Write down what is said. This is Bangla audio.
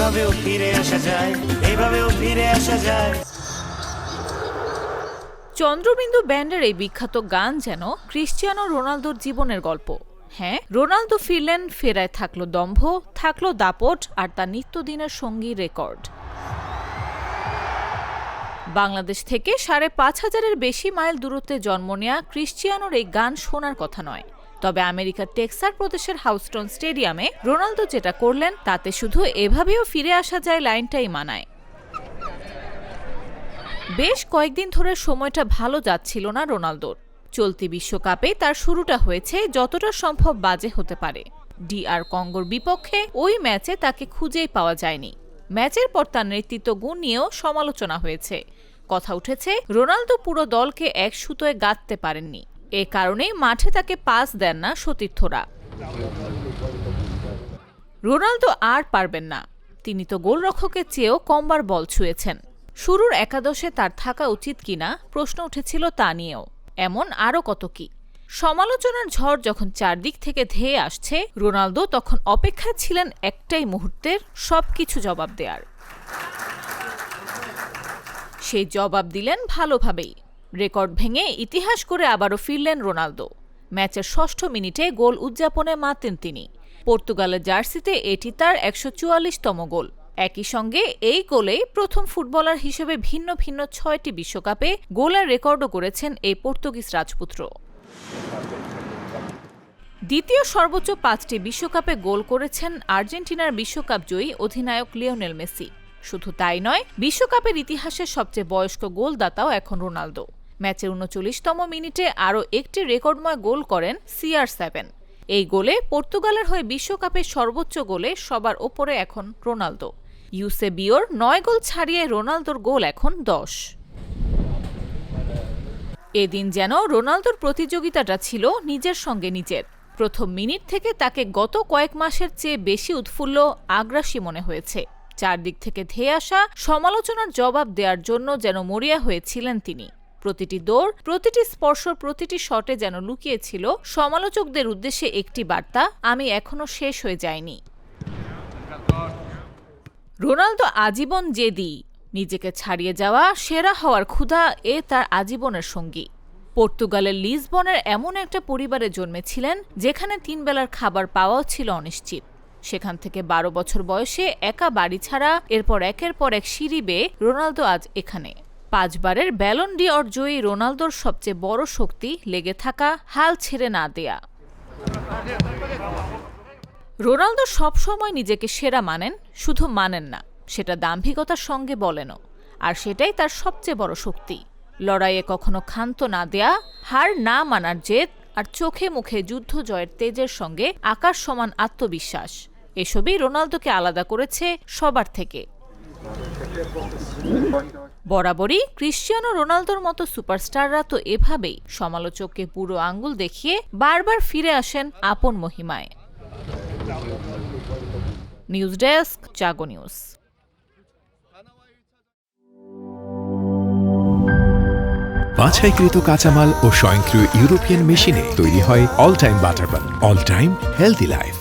এভাবেও ফিরে আসা যায়, এভাবেও ফিরে আসা যায়। চন্দ্রবিন্দু ব্যান্ডের এই বিখ্যাত গান যেন ক্রিশ্চিয়ানো রোনালদোর জীবনের গল্প। হ্যাঁ, রোনালদো ফিরলেন, ফেরায় থাকলো দম্ভ, থাকলো দাপট আর তার নিত্যদিনের সঙ্গী রেকর্ড। বাংলাদেশ থেকে ৫,৫০০-এর বেশি মাইল দূরত্বে জন্ম নেয়া ক্রিশ্চিয়ানোর এই গান শোনার কথা নয়। তবে আমেরিকার টেক্সাস প্রদেশের হাউস্টন স্টেডিয়ামে রোনালদো যেটা করলেন তাতে শুধু এভাবেও ফিরে আসা যায় লাইনটাই মানায়। বেশ কয়েকদিন ধরে সময়টা ভালো যাচ্ছিল না রোনালদোর। চলতি বিশ্বকাপে তার শুরুটা হয়েছে যতটা সম্ভব বাজে হতে পারে। DR কঙ্গোর বিপক্ষে ওই ম্যাচে তাকে খুঁজেই পাওয়া যায়নি। ম্যাচের পর তার নেতৃত্ব গুণ নিয়েও সমালোচনা হয়েছে। কথা উঠেছে রোনালদো পুরো দলকে এক সুতোয় গাঁথতে পারেননি। এ কারণেই মাঠে তাকে পাস দেন না সতীর্থরা। রোনালদো আর পারবেন না। তিনি তো গোলরক্ষকের চেয়েও কমবার বল ছুঁয়েছেন। শুরুর একাদশে তার থাকা উচিত কিনা প্রশ্ন উঠেছিল তা নিয়েও। এমন আরও কত কি। সমালোচনার ঝড় যখন চারদিক থেকে ধেয়ে আসছে, রোনালদো তখন অপেক্ষায় ছিলেন একটাই মুহূর্তের সবকিছু জবাব দেয়ার। সেই জবাব দিলেন ভালোভাবেই। রেকর্ড ভেঙে ইতিহাস করে আবারও ফিরলেন রোনালদো। ম্যাচের ৬ষ্ঠ মিনিটে গোল উদযাপনে মাতেন তিনি। পর্তুগালের জার্সিতে এটি তার ১৪৪তম গোল। একই সঙ্গে এই গোলেই প্রথম ফুটবলার হিসেবে ভিন্ন ভিন্ন ৬টি বিশ্বকাপে গোলের রেকর্ডও করেছেন এই পর্তুগিজ রাজপুত্র। দ্বিতীয় সর্বোচ্চ ৫টি বিশ্বকাপে গোল করেছেন আর্জেন্টিনার বিশ্বকাপ জয়ী অধিনায়ক লিওনেল মেসি। শুধু তাই নয়, বিশ্বকাপের ইতিহাসের সবচেয়ে বয়স্ক গোলদাতাও এখন রোনালদো। ম্যাচের ৩৯তম মিনিটে আরও একটি রেকর্ডময় গোল করেন CR7। এই গোলে পর্তুগালের হয়ে বিশ্বকাপের সর্বোচ্চ গোলে সবার ওপরে এখন রোনালদো। ইউসেবিওর ৯ গোল ছাড়িয়ে রোনালদোর গোল এখন ১০। এদিন যেন রোনালদোর প্রতিযোগিতাটা ছিল নিজের সঙ্গে নিজের। প্রথম মিনিট থেকে তাকে গত কয়েক মাসের চেয়ে বেশি উৎফুল্ল, আগ্রাসী মনে হয়েছে। চারদিক থেকে ধেয়ে আসা সমালোচনার জবাব দেওয়ার জন্য যেন মরিয়া হয়েছিলেন তিনি। প্রতিটি দৌড়, প্রতিটি স্পর্শ, প্রতিটি শটে যেন লুকিয়েছিল সমালোচকদের উদ্দেশ্যে একটি বার্তা, আমি এখনো শেষ হয়ে যাইনি। রোনালদো আজীবন জেদি, নিজেকে ছাড়িয়ে যাওয়া, সেরা হওয়ার ক্ষুধা এ তার আজীবনের সঙ্গী। পর্তুগালের লিসবনের এমন একটা পরিবারে জন্মেছিলেন যেখানে ৩ বেলার খাবার পাওয়াও ছিল অনিশ্চিত। সেখান থেকে ১২ বছর বয়সে একা বাড়ি ছাড়া, এরপর একের পর এক সিঁড়ি বেয়ে রোনালদো আজ এখানে। ৫ বারের ব্যালন ডি'অর জয়ী রোনালদোর সবচেয়ে বড় শক্তি লেগে থাকা, হাল ছেড়ে না দেয়া। রোনালদো সবসময় নিজেকে সেরা মানেন, শুধু মানেন না, সেটা দাম্ভিকতার সঙ্গে বলেনও। আর সেটাই তার সবচেয়ে বড় শক্তি। লড়াইয়ে কখনো ক্ষান্ত না দেয়া, হার না মানার জেদ, আর চোখে মুখে যুদ্ধ জয়ের তেজের সঙ্গে আকাশ সমান আত্মবিশ্বাস, এসবই রোনালদোকে আলাদা করেছে সবার থেকে। বরাবরই ক্রিশ্চিয়ানো রোনালদোর মতো সুপারস্টাররা তো এভাবেই সমালোচককে পুরো আঙ্গুল দেখিয়ে বারবার ফিরে আসেন আপন মহিমায়। News desk, Jago news. বাছাইকৃত কাঁচামাল ও স্বয়ংক্রিয় ইউরোপিয়ান মেশিনে তৈরি হয় all time butter bun, all time healthy life.